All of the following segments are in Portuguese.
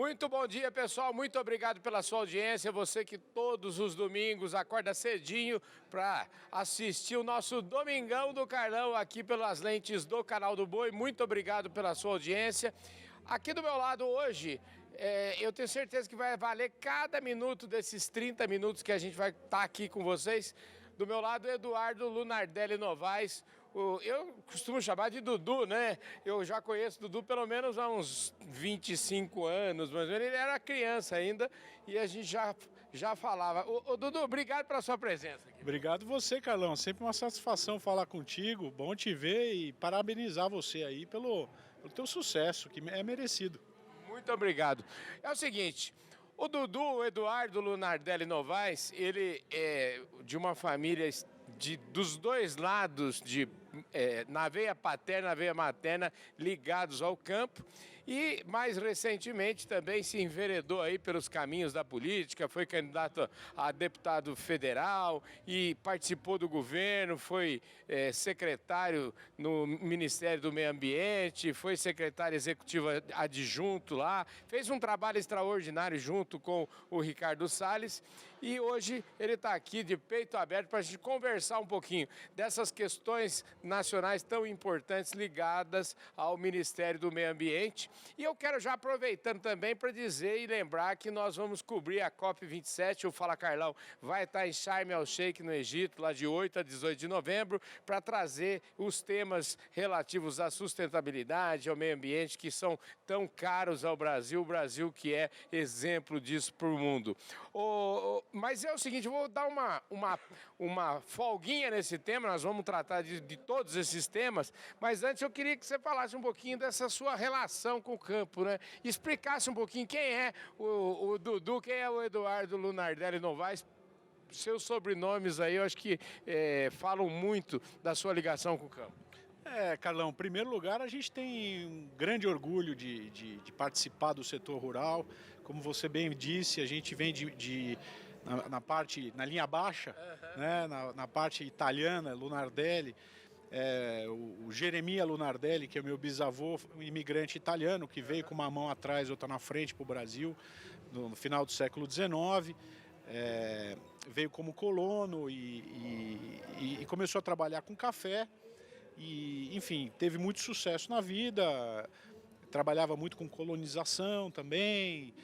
Muito bom dia, pessoal. Muito obrigado pela sua audiência. Você que todos os domingos acorda cedinho para assistir o nosso Domingão do Carlão aqui pelas lentes do Canal do Boi. Muito obrigado pela sua audiência. Aqui do meu lado hoje, eu tenho certeza que vai valer cada minuto desses 30 minutos que a gente vai estar aqui com vocês. Do meu lado, Eduardo Lunardelli Novaes. Eu costumo chamar de Dudu, né? Eu já conheço o Dudu pelo menos há uns 25 anos, mas ele era criança ainda e a gente já falava. Ô Dudu, obrigado pela sua presença aqui. Obrigado você, Carlão. Sempre uma satisfação falar contigo. Bom te ver e parabenizar você aí pelo teu sucesso, que é merecido. Muito obrigado. É o seguinte, o Dudu, o Eduardo Lunardelli Novaes, ele é de uma família dos dois lados, na veia paterna, na veia materna, ligados ao campo, e mais recentemente também se enveredou aí pelos caminhos da política, foi candidato a deputado federal e participou do governo, foi secretário no Ministério do Meio Ambiente, foi secretário executivo adjunto lá, fez um trabalho extraordinário junto com o Ricardo Salles, e hoje ele está aqui de peito aberto para a gente conversar um pouquinho dessas questões nacionais tão importantes ligadas ao Ministério do Meio Ambiente. E eu quero já aproveitando também para dizer e lembrar que nós vamos cobrir a COP27, o Fala Carlão vai estar em Sharm el-Sheikh, no Egito, lá de 8 a 18 de novembro, para trazer os temas relativos à sustentabilidade, ao meio ambiente, que são tão caros ao Brasil, o Brasil que é exemplo disso para o mundo. Mas é o seguinte, eu vou dar uma folguinha nesse tema, nós vamos tratar de todos esses temas, mas antes eu queria que você falasse um pouquinho dessa sua relação com o campo, né? Explicasse um pouquinho quem é o Dudu, quem é o Eduardo Lunardelli Novaes. Seus sobrenomes aí, eu acho que falam muito da sua ligação com o campo. Carlão, em primeiro lugar, a gente tem um grande orgulho de participar do setor rural. Como você bem disse, a gente vem na linha baixa, né, na parte italiana, Lunardelli. O Geremia Lunardelli, que é meu bisavô, um imigrante italiano que veio com uma mão atrás, outra na frente para o Brasil, no final do século XIX. Veio como colono e começou a trabalhar com café. E, enfim, teve muito sucesso na vida, trabalhava muito com colonização também,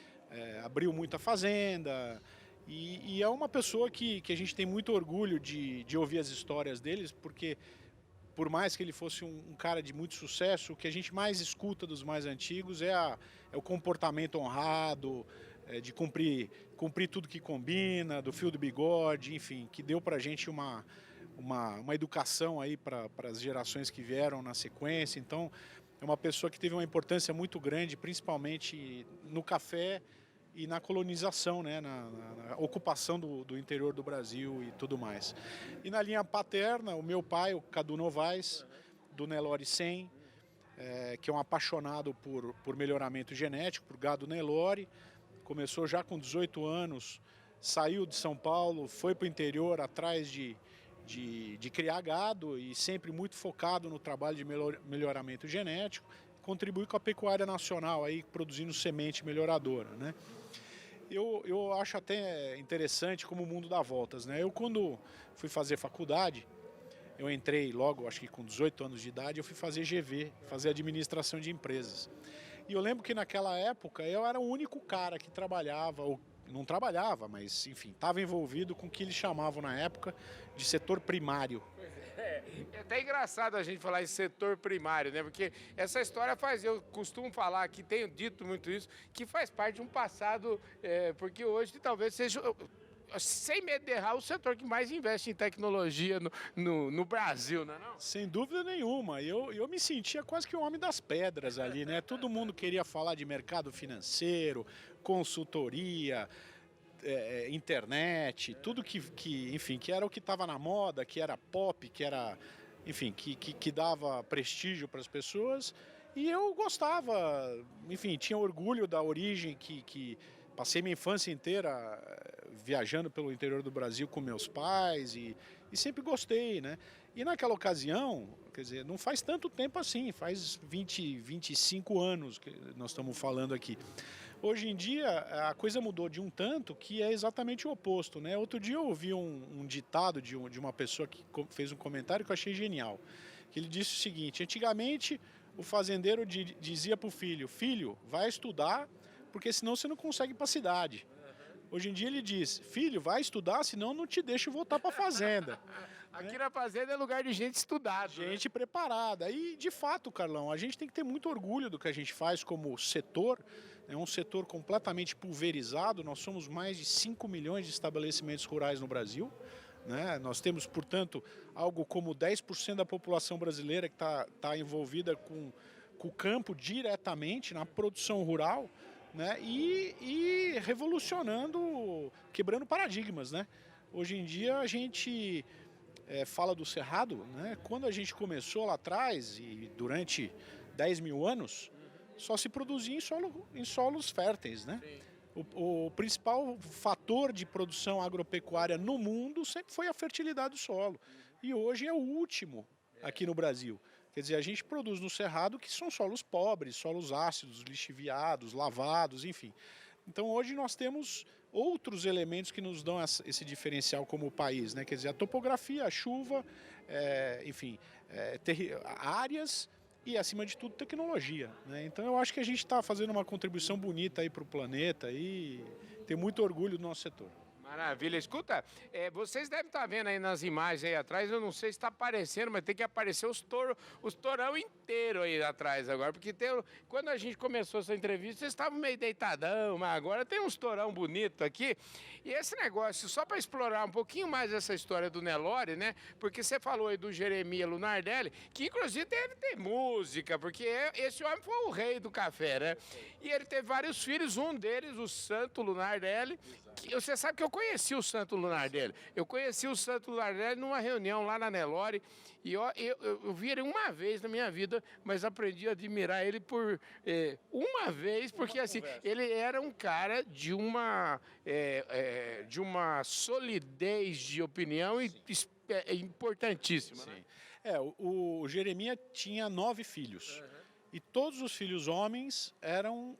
abriu muita fazenda. E é uma pessoa que a gente tem muito orgulho de ouvir as histórias deles, porque por mais que ele fosse um cara de muito sucesso, o que a gente mais escuta dos mais antigos é o comportamento honrado, de cumprir tudo que combina, do fio do bigode, enfim, que deu pra gente uma educação aí para as gerações que vieram na sequência. Então, é uma pessoa que teve uma importância muito grande, principalmente no café e na colonização, né, na ocupação do interior do Brasil e tudo mais. E na linha paterna, o meu pai, o Cadu Novaes, do Nelore 100, que é um apaixonado por melhoramento genético, por gado Nelore. Começou já com 18 anos, saiu de São Paulo, foi para o interior atrás de criar gado e sempre muito focado no trabalho de melhoramento genético, contribui com a pecuária nacional, aí, produzindo semente melhoradora, né? Eu acho até interessante como o mundo dá voltas, né? Eu, quando fui fazer faculdade, eu entrei logo, acho que com 18 anos de idade, eu fui fazer GV, fazer administração de empresas. E eu lembro que naquela época eu era o único cara que trabalhava, ou não trabalhava, mas enfim, estava envolvido com o que eles chamavam na época de setor primário. É até engraçado a gente falar em setor primário, né? Porque essa história eu costumo falar aqui, tenho dito muito isso, que faz parte de um passado, porque hoje talvez seja, sem medo de errar, o setor que mais investe em tecnologia no Brasil, não é não? Sem dúvida nenhuma. Eu me sentia quase que o homem das pedras ali, né? Todo mundo queria falar de mercado financeiro, consultoria, internet, tudo enfim, que era o que estava na moda, que era pop, que era, enfim, que dava prestígio para as pessoas. E eu gostava, enfim, tinha orgulho da origem que passei minha infância inteira viajando pelo interior do Brasil com meus pais e sempre gostei, né? E naquela ocasião, quer dizer, não faz tanto tempo assim, faz 25 anos que nós estamos falando aqui. Hoje em dia, a coisa mudou de um tanto que é exatamente o oposto, né? Outro dia eu ouvi um ditado de uma pessoa que fez um comentário que eu achei genial. Que ele disse o seguinte: antigamente o fazendeiro dizia para o filho: filho, vai estudar, porque senão você não consegue ir para a cidade. Hoje em dia ele diz: filho, vai estudar, senão não te deixo voltar para a fazenda. Aqui na fazenda é lugar de gente estudada. Gente preparada. E, de fato, Carlão, a gente tem que ter muito orgulho do que a gente faz como setor. É um setor completamente pulverizado. Nós somos mais de 5 milhões de estabelecimentos rurais no Brasil, né? Nós temos, portanto, algo como 10% da população brasileira que está envolvida com o campo diretamente, na produção rural, né? E revolucionando, quebrando paradigmas, né? Hoje em dia a gente fala do cerrado, né? Quando a gente começou lá atrás e durante 10 mil anos, só se produzia em solos férteis, né? O principal fator de produção agropecuária no mundo sempre foi a fertilidade do solo. E hoje é o último aqui no Brasil. Quer dizer, a gente produz no cerrado que são solos pobres, solos ácidos, lixiviados, lavados, enfim. Então hoje nós temos outros elementos que nos dão esse diferencial como país, né? Quer dizer, a topografia, a chuva, enfim, áreas e, acima de tudo, tecnologia, né? Então eu acho que a gente está fazendo uma contribuição bonita aí para o planeta e tenho muito orgulho do nosso setor. Maravilha. Escuta, vocês devem estar vendo aí nas imagens aí atrás, eu não sei se está aparecendo, mas tem que aparecer os torão inteiro aí atrás agora, porque quando a gente começou essa entrevista, vocês estavam meio deitadão, mas agora tem uns torão bonito aqui. E esse negócio, só para explorar um pouquinho mais essa história do Nelore, né? Porque você falou aí do Jeremias Lunardelli, que inclusive deve ter música, porque esse homem foi o rei do café, né? E ele teve vários filhos, um deles, o Santo Lunardelli. Você sabe que eu conheci o Santo Lunardelli. Eu conheci o Santo Lunardelli numa reunião lá na Nelore. E eu vi ele uma vez na minha vida, mas aprendi a admirar ele por uma vez, porque assim, ele era um cara de uma solidez de opinião importantíssima. Sim. Né? O Jeremias tinha 9 filhos. E todos os filhos homens eram,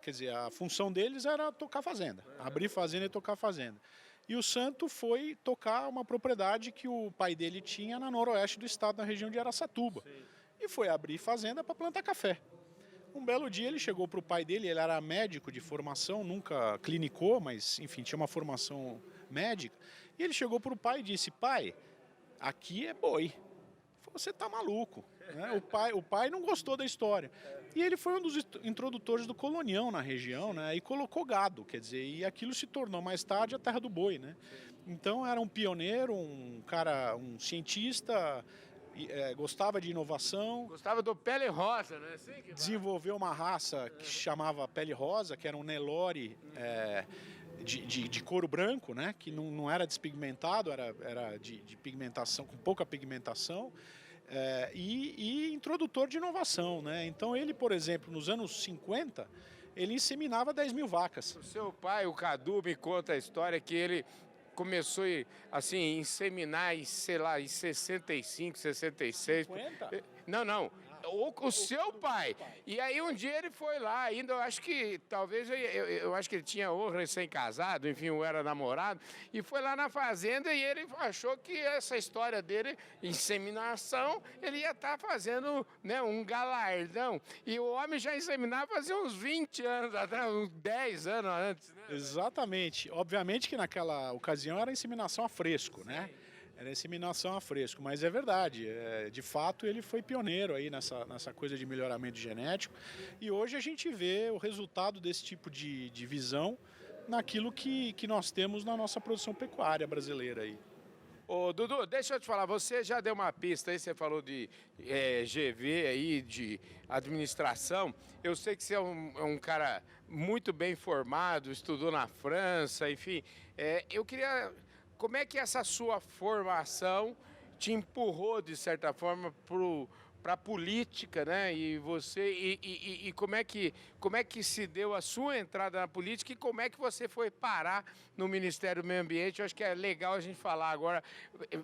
quer dizer, a função deles era tocar fazenda, abrir fazenda e tocar fazenda. E o Santo foi tocar uma propriedade que o pai dele tinha na noroeste do estado, na região de Araçatuba. Sim. E foi abrir fazenda para plantar café. Um belo dia ele chegou para o pai dele, ele era médico de formação, nunca clinicou, mas enfim, tinha uma formação médica. E ele chegou para o pai e disse: pai, aqui é boi. Ele falou: você está maluco. Né? O pai não gostou da história. E ele foi um dos introdutores do colonião na região, né? E colocou gado, quer dizer, e aquilo se tornou mais tarde a terra do boi, né? Então era um pioneiro, um cara, um cientista, gostava de inovação. Gostava do pele rosa, né? Assim desenvolveu uma raça que se chamava pele rosa, que era um Nelore de couro branco, né? Que não era despigmentado, era de pigmentação, com pouca pigmentação. E introdutor de inovação, né? Então ele, por exemplo, nos anos 50, ele inseminava 10 mil vacas. O seu pai, o Cadu, me conta a história que ele começou assim, inseminar em, sei lá, em 65, 66. 50? Não. O seu pai. E aí um dia ele foi lá, ainda eu acho que, talvez, eu acho que ele tinha ou recém-casado, enfim, ou era namorado, e foi lá na fazenda e ele achou que essa história dele, inseminação, ele ia estar fazendo, né, um galardão. E o homem já inseminava fazia uns 20 anos atrás, uns 10 anos antes, né? Exatamente. Obviamente que naquela ocasião era inseminação a fresco, né? Era inseminação a fresco, mas é verdade, de fato ele foi pioneiro aí nessa coisa de melhoramento genético e hoje a gente vê o resultado desse tipo de visão naquilo que nós temos na nossa produção pecuária brasileira aí. Ô, Dudu, deixa eu te falar, você já deu uma pista aí, você falou de GV aí, de administração. Eu sei que você é um cara muito bem formado, estudou na França, enfim. Eu queria... Como é que essa sua formação te empurrou, de certa forma, para a política, né? E você e como é que se deu a sua entrada na política e como é que você foi parar no Ministério do Meio Ambiente? Eu acho que é legal a gente falar agora,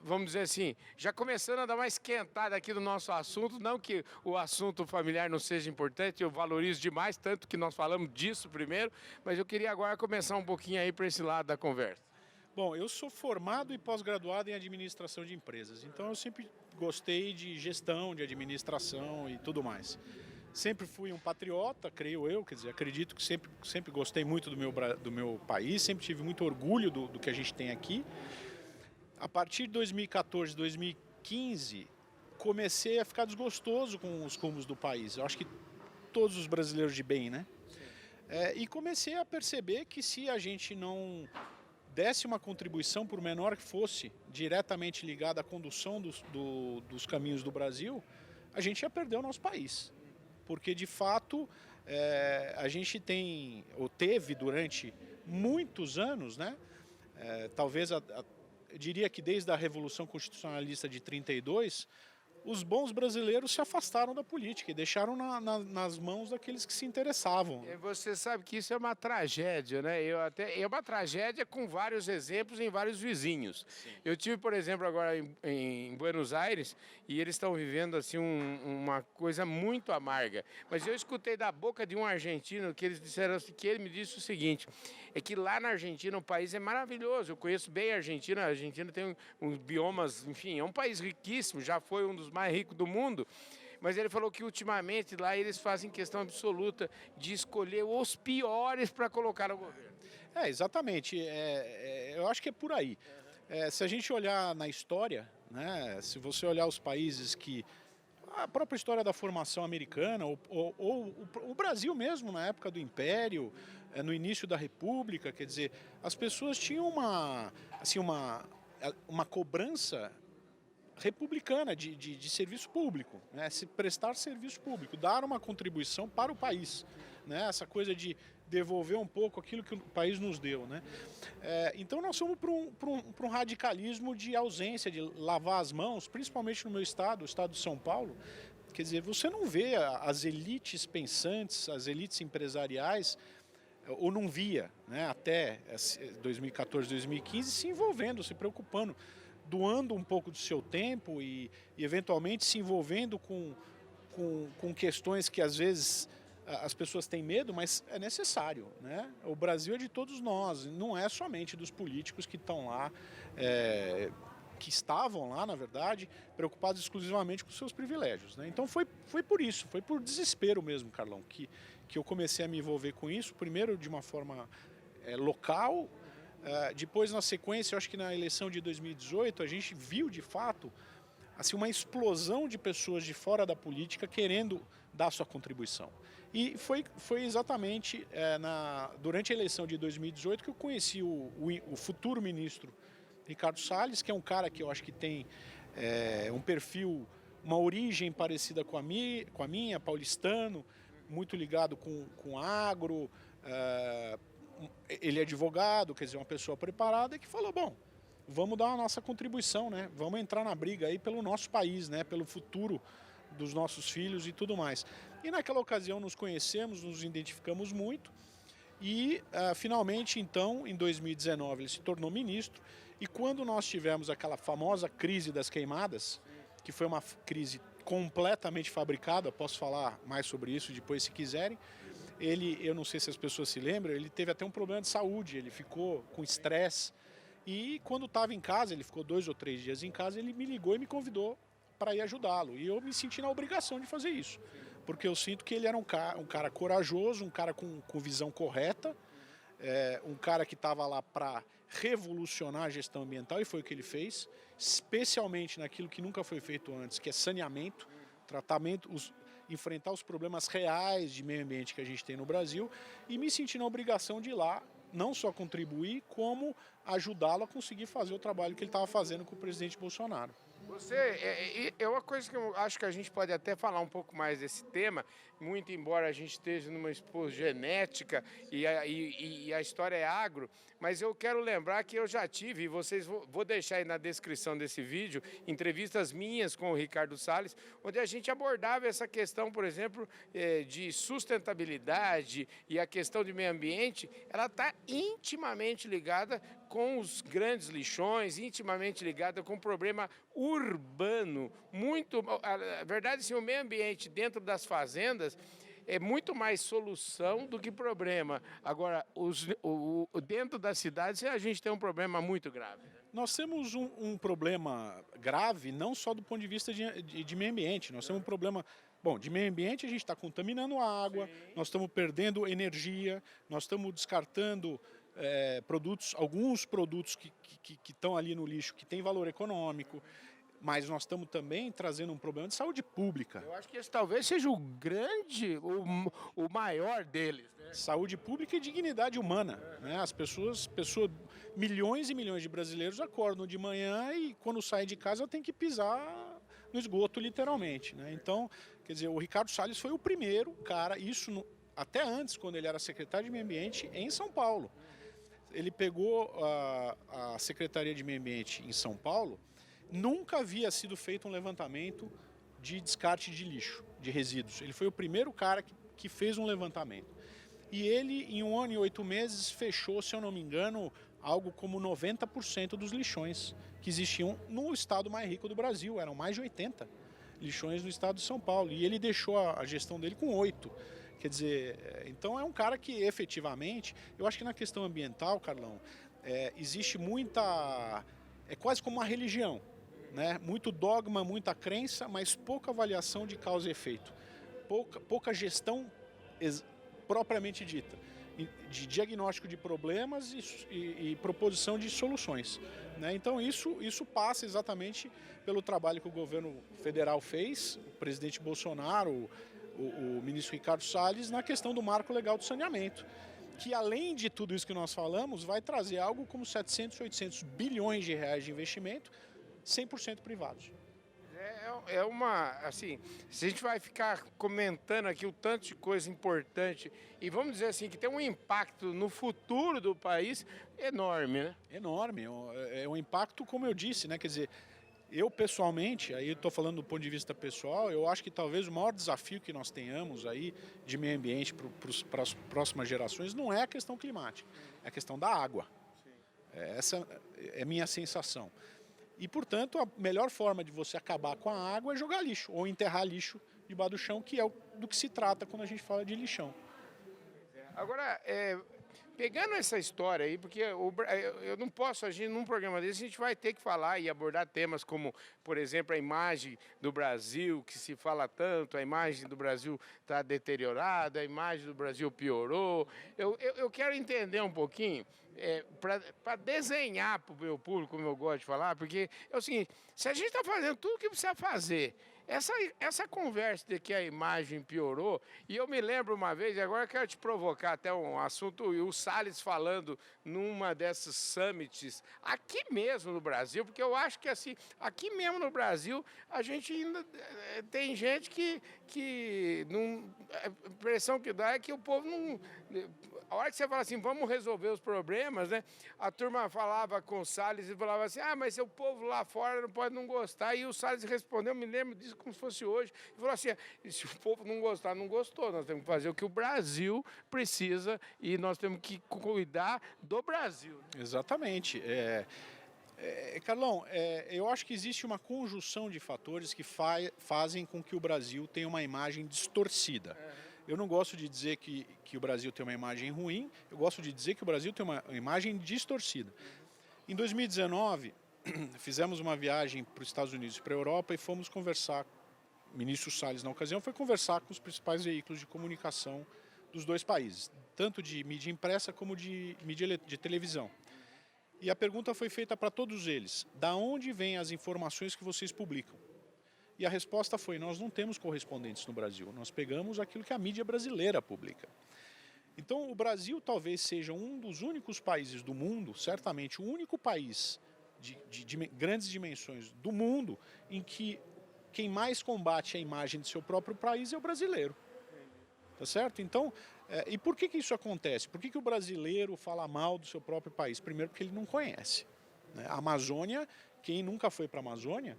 vamos dizer assim, já começando a dar uma esquentada aqui no nosso assunto, não que o assunto familiar não seja importante, eu valorizo demais, tanto que nós falamos disso primeiro, mas eu queria agora começar um pouquinho aí para esse lado da conversa. Bom, eu sou formado e pós-graduado em administração de empresas, então eu sempre gostei de gestão, de administração e tudo mais. Sempre fui um patriota, creio eu, quer dizer, acredito que sempre gostei muito do meu país, sempre tive muito orgulho do que a gente tem aqui. A partir de 2014, 2015, comecei a ficar desgostoso com os rumos do país. Eu acho que todos os brasileiros de bem, né? E comecei a perceber que se a gente não desse uma contribuição, por menor que fosse, diretamente ligada à condução dos caminhos do Brasil, a gente ia perder o nosso país. Porque, de fato, a gente tem, ou teve durante muitos anos, né? Talvez, eu diria que desde a Revolução Constitucionalista de 32, os bons brasileiros se afastaram da política e deixaram nas mãos daqueles que se interessavam. Você sabe que isso é uma tragédia, né? É uma tragédia com vários exemplos em vários vizinhos. Sim. Eu tive, por exemplo, agora em Buenos Aires e eles estão vivendo assim uma coisa muito amarga. Mas eu escutei da boca de um argentino que eles disseram assim, que ele me disse o seguinte: é que lá na Argentina o país é maravilhoso. Eu conheço bem a Argentina tem uns biomas, enfim, é um país riquíssimo, já foi um dos mais ricos do mundo. Mas ele falou que ultimamente lá eles fazem questão absoluta de escolher os piores para colocar no governo. Exatamente. Eu acho que é por aí. Se a gente olhar na história, né, se você olhar os países que... A própria história da formação americana, ou o Brasil mesmo, na época do Império, no início da República, quer dizer, as pessoas tinham uma cobrança republicana de serviço público, né? Se prestar serviço público, dar uma contribuição para o país, né? Essa coisa de devolver um pouco aquilo que o país nos deu, né? Então nós fomos para um radicalismo de ausência, de lavar as mãos, principalmente no meu estado, o estado de São Paulo. Quer dizer, você não vê as elites pensantes, as elites empresariais, ou não via, né, até 2014, 2015, se envolvendo, se preocupando, doando um pouco do seu tempo e eventualmente se envolvendo com questões que às vezes as pessoas têm medo, mas é necessário, né? O Brasil é de todos nós, não é somente dos políticos que estão lá, que estavam lá, na verdade, preocupados exclusivamente com seus privilégios, né? Então foi por isso, foi por desespero mesmo, Carlão, que eu comecei a me envolver com isso, primeiro de uma forma local. Depois, na sequência, eu acho que na eleição de 2018, a gente viu, de fato, assim, uma explosão de pessoas de fora da política querendo dar sua contribuição. E foi exatamente durante a eleição de 2018 que eu conheci o futuro ministro Ricardo Salles, que é um cara que eu acho que tem um perfil, uma origem parecida com a minha, paulistano, muito ligado com agro, ele é advogado, quer dizer, uma pessoa preparada, que falou, bom, vamos dar a nossa contribuição, né? Vamos entrar na briga aí pelo nosso país, né? Pelo futuro dos nossos filhos e tudo mais. E naquela ocasião nos conhecemos, nos identificamos muito e finalmente, então, em 2019 ele se tornou ministro e quando nós tivemos aquela famosa crise das queimadas, que foi uma crise completamente fabricada, posso falar mais sobre isso depois se quiserem, eu não sei se as pessoas se lembram, ele teve até um problema de saúde, ele ficou com estresse e quando estava em casa, ele ficou 2 ou 3 dias em casa, ele me ligou e me convidou para ir ajudá-lo e eu me senti na obrigação de fazer isso, porque eu sinto que ele era um cara corajoso, um cara com visão correta, um cara que estava lá para revolucionar a gestão ambiental e foi o que ele fez, especialmente naquilo que nunca foi feito antes, que é saneamento, tratamento, enfrentar os problemas reais de meio ambiente que a gente tem no Brasil e me senti na obrigação de ir lá, não só contribuir, como ajudá-lo a conseguir fazer o trabalho que ele estava fazendo com o presidente Bolsonaro. É uma coisa que eu acho que a gente pode até falar um pouco mais desse tema, muito embora a gente esteja numa expo genética e a história é agro, mas eu quero lembrar que eu já tive, e vocês vou deixar aí na descrição desse vídeo, entrevistas minhas com o Ricardo Salles, onde a gente abordava essa questão, por exemplo, de sustentabilidade e a questão de meio ambiente, ela está intimamente ligada com os grandes lixões, intimamente ligada com o problema urbano. Muito, a verdade, sim, o meio ambiente dentro das fazendas é muito mais solução do que problema. Agora, dentro das cidades, a gente tem um problema muito grave. Nós temos um problema grave, não só do ponto de vista de meio ambiente, nós temos um problema. Bom, de meio ambiente a gente está contaminando a água, nós estamos perdendo energia, nós estamos descartando alguns produtos que estão ali no lixo, que têm valor econômico, mas nós estamos também trazendo um problema de saúde pública. Eu acho que esse talvez seja o grande, o maior deles. Né? Saúde pública e dignidade humana. Né? As pessoas, milhões e milhões de brasileiros acordam de manhã e quando saem de casa tem que pisar no esgoto, literalmente. Né? Então, quer dizer, o Ricardo Salles foi o primeiro cara, até antes, quando ele era secretário de Meio Ambiente, em São Paulo. Ele pegou a Secretaria de Meio Ambiente em São Paulo, nunca havia sido feito um levantamento de descarte de lixo, de resíduos. Ele foi o primeiro cara que fez um levantamento. E ele, em 1 ano e 8 meses, fechou, se eu não me engano, algo como 90% dos lixões que existiam no estado mais rico do Brasil. Eram mais de 80 lixões no estado de São Paulo. E ele deixou a gestão dele com 8. Quer dizer, então é um cara que efetivamente, eu acho que na questão ambiental, Carlão, existe muita, é quase como uma religião, né? Muito dogma, muita crença, mas pouca avaliação de causa e efeito, pouca gestão propriamente dita, de diagnóstico de problemas e proposição de soluções. Né? Então isso passa exatamente pelo trabalho que o governo federal fez, o presidente Bolsonaro, o ministro Ricardo Salles, na questão do marco legal do saneamento, que além de tudo isso que nós falamos, vai trazer algo como 700, 800 bilhões de reais de investimento, 100% privados. Assim, se a gente vai ficar comentando aqui o tanto de coisa importante e vamos dizer assim, que tem um impacto no futuro do país enorme, né? Enorme, é um impacto, como eu disse, né? Quer dizer, eu pessoalmente, aí eu estou falando do ponto de vista pessoal, eu acho que talvez o maior desafio que nós tenhamos aí de meio ambiente para as próximas gerações não é a questão climática, é a questão da água. Essa é a minha sensação. E, portanto, a melhor forma de você acabar com a água é jogar lixo, ou enterrar lixo debaixo do chão, que é do que se trata quando a gente fala de lixão. Agora, pegando essa história aí, porque eu não posso agir num programa desse, a gente vai ter que falar e abordar temas como, por exemplo, a imagem do Brasil, que se fala tanto, a imagem do Brasil está deteriorada, a imagem do Brasil piorou. Eu quero entender um pouquinho, para desenhar para o meu público, como eu gosto de falar, porque é o seguinte, se a gente está fazendo tudo o que precisa fazer, essa conversa de que a imagem piorou, e eu me lembro uma vez, e agora eu quero te provocar até um assunto, e o Salles falando numa dessas summits, aqui mesmo no Brasil, porque eu acho que assim, aqui mesmo no Brasil, a gente ainda tem gente que não, a impressão que dá é que o povo não... A hora que você fala assim, vamos resolver os problemas, né? A turma falava com o Salles e falava assim, mas o povo lá fora não pode não gostar. E o Salles respondeu, eu me lembro disso como se fosse hoje, e falou assim, se o povo não gostar, não gostou. Nós temos que fazer o que o Brasil precisa e nós temos que cuidar do Brasil. Exatamente. Carlão, eu acho que existe uma conjunção de fatores que fazem com que o Brasil tenha uma imagem distorcida. Eu não gosto de dizer que o Brasil tem uma imagem ruim, eu gosto de dizer que o Brasil tem uma imagem distorcida. Em 2019, fizemos uma viagem para os Estados Unidos e para a Europa e fomos conversar, o ministro Salles na ocasião foi conversar com os principais veículos de comunicação dos dois países, tanto de mídia impressa como de mídia de televisão. E a pergunta foi feita para todos eles, da onde vêm as informações que vocês publicam? E a resposta foi, nós não temos correspondentes no Brasil, nós pegamos aquilo que a mídia brasileira publica. Então o Brasil talvez seja um dos únicos países do mundo, certamente o único país grandes dimensões do mundo em que quem mais combate a imagem de seu próprio país é o brasileiro. Tá certo? Então, e por que isso acontece? Por que o brasileiro fala mal do seu próprio país? Primeiro porque ele não conhece. Né? A Amazônia, quem nunca foi para a Amazônia,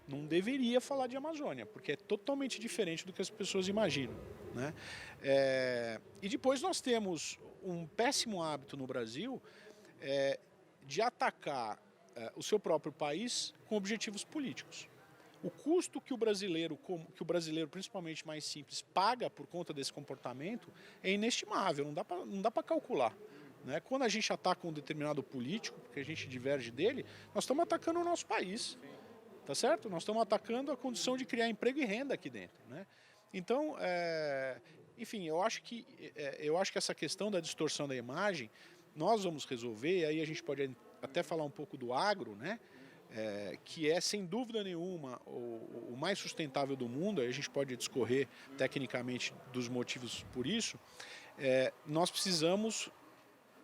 não deveria falar de Amazônia, porque é totalmente diferente do que as pessoas imaginam. Né? E depois nós temos um péssimo hábito no Brasil de atacar o seu próprio país com objetivos políticos. O custo que o brasileiro, principalmente mais simples, paga por conta desse comportamento é inestimável, não dá para calcular. Né? Quando a gente ataca um determinado político, porque a gente diverge dele, nós estamos atacando o nosso país. Tá certo? Nós estamos atacando a condição de criar emprego e renda aqui dentro. Né? Então, enfim, eu acho que essa questão da distorção da imagem, nós vamos resolver, aí a gente pode até falar um pouco do agro, né? Que é, sem dúvida nenhuma, o mais sustentável do mundo, aí a gente pode discorrer tecnicamente dos motivos por isso. Nós precisamos,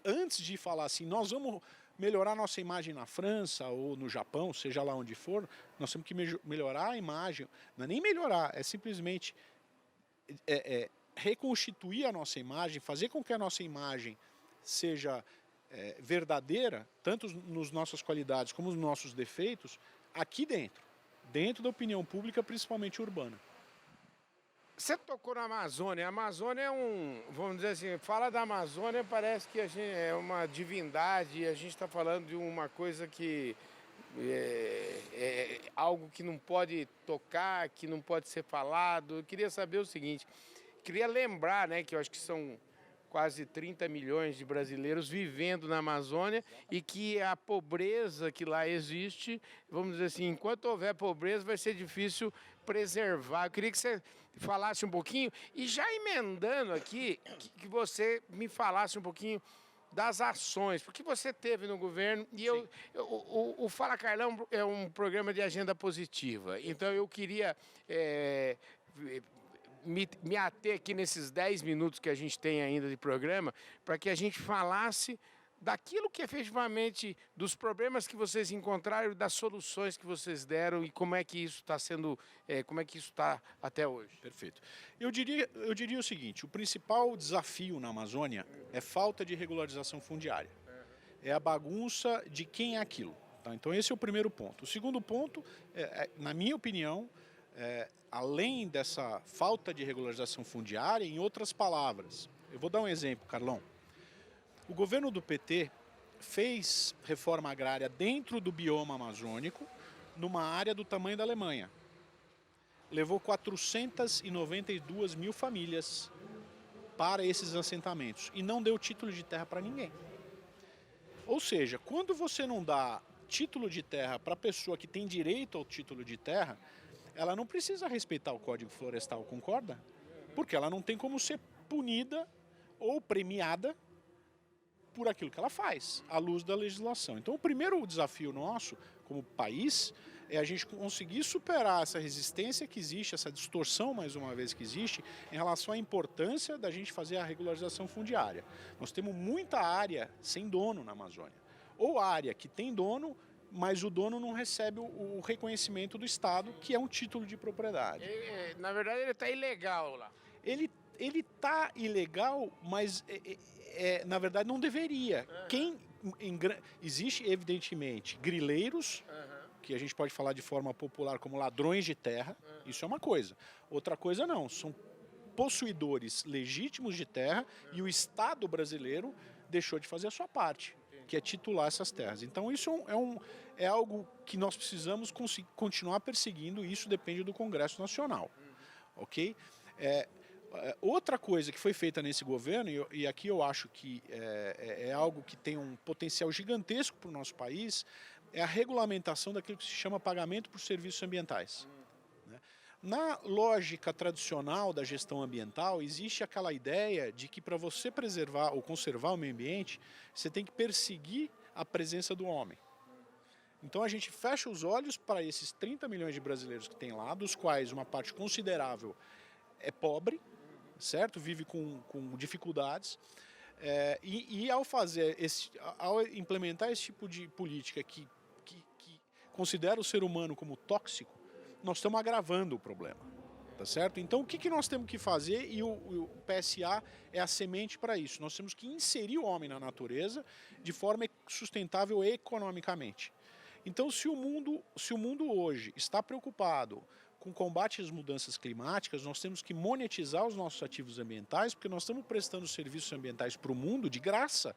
antes de falar assim, nós vamos melhorar nossa imagem na França ou no Japão, seja lá onde for, nós temos que melhorar a imagem, não é nem melhorar, é simplesmente reconstituir a nossa imagem, fazer com que a nossa imagem seja verdadeira, tanto nas nossas qualidades como nos nossos defeitos, aqui dentro da opinião pública, principalmente urbana. Você tocou na Amazônia. A Amazônia é vamos dizer assim, fala da Amazônia, parece que a gente é uma divindade, a gente está falando de uma coisa que é algo que não pode tocar, que não pode ser falado. Eu queria saber o seguinte, queria lembrar, né, que eu acho que são quase 30 milhões de brasileiros vivendo na Amazônia e que a pobreza que lá existe, vamos dizer assim, enquanto houver pobreza vai ser difícil preservar. Eu queria que você falasse um pouquinho e já emendando aqui, que você me falasse um pouquinho das ações, porque você teve no governo e o Fala Carlão é um programa de agenda positiva, então eu queria me ater aqui nesses 10 minutos que a gente tem ainda de programa, para que a gente falasse daquilo que efetivamente, dos problemas que vocês encontraram, das soluções que vocês deram e como é que isso está sendo, como é que isso está até hoje. Perfeito. Eu diria o seguinte, o principal desafio na Amazônia é falta de regularização fundiária. É a bagunça de quem é aquilo. Tá? Então esse é o primeiro ponto. O segundo ponto, na minha opinião, além dessa falta de regularização fundiária, em outras palavras, eu vou dar um exemplo, Carlão. O governo do PT fez reforma agrária dentro do bioma amazônico, numa área do tamanho da Alemanha. Levou 492 mil famílias para esses assentamentos e não deu título de terra para ninguém. Ou seja, quando você não dá título de terra para a pessoa que tem direito ao título de terra, ela não precisa respeitar o Código Florestal, concorda? Porque ela não tem como ser punida ou premiada por aquilo que ela faz, à luz da legislação. Então, o primeiro desafio nosso, como país, é a gente conseguir superar essa resistência que existe, essa distorção, mais uma vez, que existe, em relação à importância da gente fazer a regularização fundiária. Nós temos muita área sem dono na Amazônia. Ou área que tem dono, mas o dono não recebe o reconhecimento do Estado, que é um título de propriedade. Na verdade, ele está ilegal lá. Ele está ilegal, mas na verdade não deveria. Existe, evidentemente, grileiros, que a gente pode falar de forma popular como ladrões de terra, isso é uma coisa. Outra coisa não, são possuidores legítimos de terra e o Estado brasileiro deixou de fazer a sua parte, que é titular essas terras. Então isso é algo que nós precisamos continuar perseguindo e isso depende do Congresso Nacional. Ok? Outra coisa que foi feita nesse governo, e aqui eu acho que é algo que tem um potencial gigantesco para o nosso país, é a regulamentação daquilo que se chama pagamento por serviços ambientais. Né? Na lógica tradicional da gestão ambiental, existe aquela ideia de que para você preservar ou conservar o meio ambiente, você tem que perseguir a presença do homem. Então a gente fecha os olhos para esses 30 milhões de brasileiros que tem lá, dos quais uma parte considerável é pobre, certo? Vive com dificuldades. E ao implementar esse tipo de política que considera o ser humano como tóxico, nós estamos agravando o problema. Tá certo? Então, o que nós temos que fazer, e o PSA é a semente para isso. Nós temos que inserir o homem na natureza de forma sustentável economicamente. Então, se o mundo hoje está preocupado com o combate às mudanças climáticas, nós temos que monetizar os nossos ativos ambientais, porque nós estamos prestando serviços ambientais para o mundo de graça.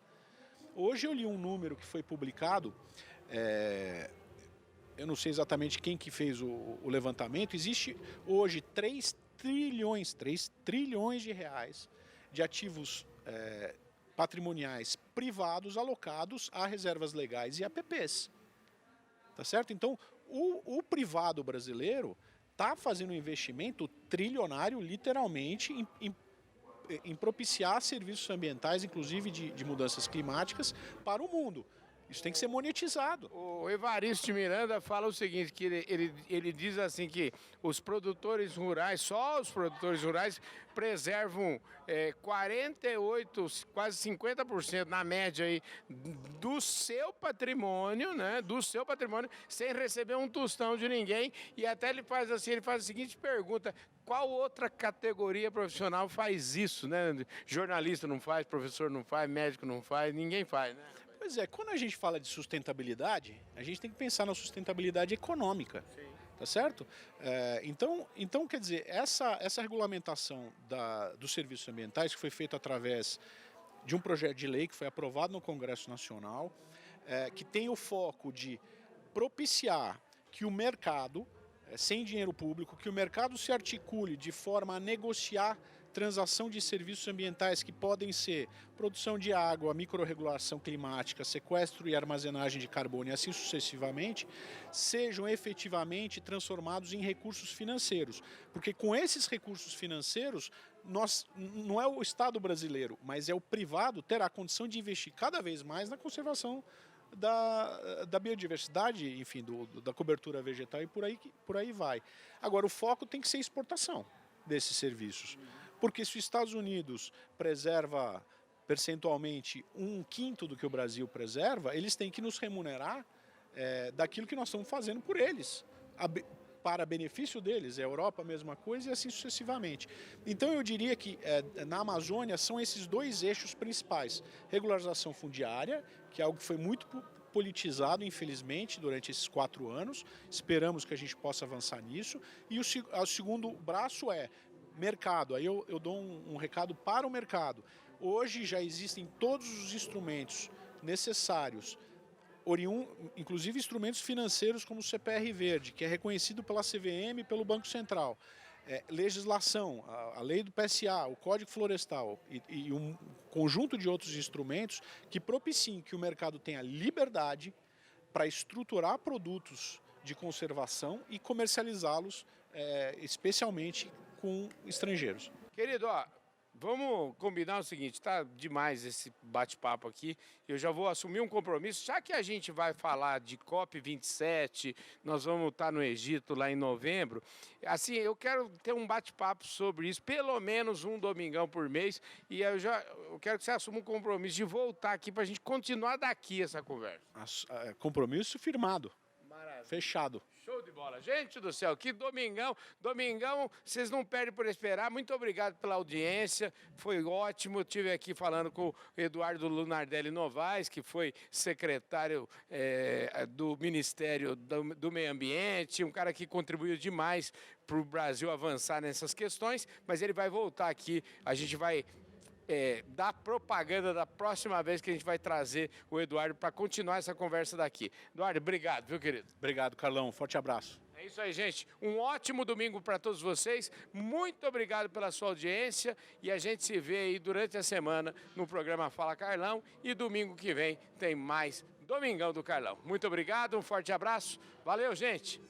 Hoje eu li um número que foi publicado, eu não sei exatamente quem que fez o levantamento, existe hoje 3 trilhões de reais de ativos patrimoniais privados alocados a reservas legais e APPs. Tá certo? Então, o privado brasileiro está fazendo um investimento trilionário, literalmente, em propiciar serviços ambientais, inclusive de mudanças climáticas, para o mundo. Isso tem que ser monetizado. O Evaristo de Miranda fala o seguinte, que ele diz assim que os produtores rurais, só os produtores rurais, preservam 48, quase 50% na média aí, do seu patrimônio, né? Do seu patrimônio, sem receber um tostão de ninguém. E até ele faz assim, ele faz a seguinte pergunta: qual outra categoria profissional faz isso, né? Jornalista não faz, professor não faz, médico não faz, ninguém faz, né? Pois é, quando a gente fala de sustentabilidade, a gente tem que pensar na sustentabilidade econômica. Sim. Tá certo? Então, quer dizer, essa regulamentação dos serviços ambientais, que foi feita através de um projeto de lei que foi aprovado no Congresso Nacional, que tem o foco de propiciar que o mercado, sem dinheiro público, que o mercado se articule de forma a negociar transação de serviços ambientais que podem ser produção de água, microrregulação climática, sequestro e armazenagem de carbono e assim sucessivamente, sejam efetivamente transformados em recursos financeiros. Porque com esses recursos financeiros, não é o Estado brasileiro, mas é o privado terá a condição de investir cada vez mais na conservação da biodiversidade, enfim, da cobertura vegetal e por aí vai. Agora, o foco tem que ser exportação desses serviços. Porque se os Estados Unidos preserva percentualmente 1/5 do que o Brasil preserva, eles têm que nos remunerar daquilo que nós estamos fazendo por eles, para benefício deles. A Europa a mesma coisa e assim sucessivamente. Então eu diria que na Amazônia são esses dois eixos principais: regularização fundiária, que é algo que foi muito politizado, infelizmente, durante esses 4 anos. Esperamos que a gente possa avançar nisso. E o segundo braço é mercado. Aí eu dou um recado para o mercado. Hoje já existem todos os instrumentos necessários, inclusive instrumentos financeiros como o CPR Verde, que é reconhecido pela CVM e pelo Banco Central. Legislação, a lei do PSA, o Código Florestal e um conjunto de outros instrumentos que propiciem que o mercado tenha liberdade para estruturar produtos de conservação e comercializá-los, especialmente com estrangeiros. Querido, vamos combinar o seguinte, tá demais esse bate-papo aqui, eu já vou assumir um compromisso, já que a gente vai falar de COP27, nós vamos estar no Egito lá em novembro, assim, eu quero ter um bate-papo sobre isso, pelo menos um domingão por mês, e eu quero que você assuma um compromisso de voltar aqui para a gente continuar daqui essa conversa. Compromisso firmado. Maravilha. Fechado. Show de bola. Gente do céu, que domingão. Domingão, vocês não perdem por esperar. Muito obrigado pela audiência. Foi ótimo. Eu estive aqui falando com o Eduardo Lunardelli Novaes, que foi secretário do Ministério do Meio Ambiente, um cara que contribuiu demais para o Brasil avançar nessas questões, mas ele vai voltar aqui. A gente vai da propaganda da próxima vez que a gente vai trazer o Eduardo para continuar essa conversa daqui. Eduardo, obrigado, viu, querido? Obrigado, Carlão. Forte abraço. É isso aí, gente. Um ótimo domingo para todos vocês. Muito obrigado pela sua audiência e a gente se vê aí durante a semana no programa Fala Carlão e domingo que vem tem mais Domingão do Carlão. Muito obrigado, um forte abraço. Valeu, gente.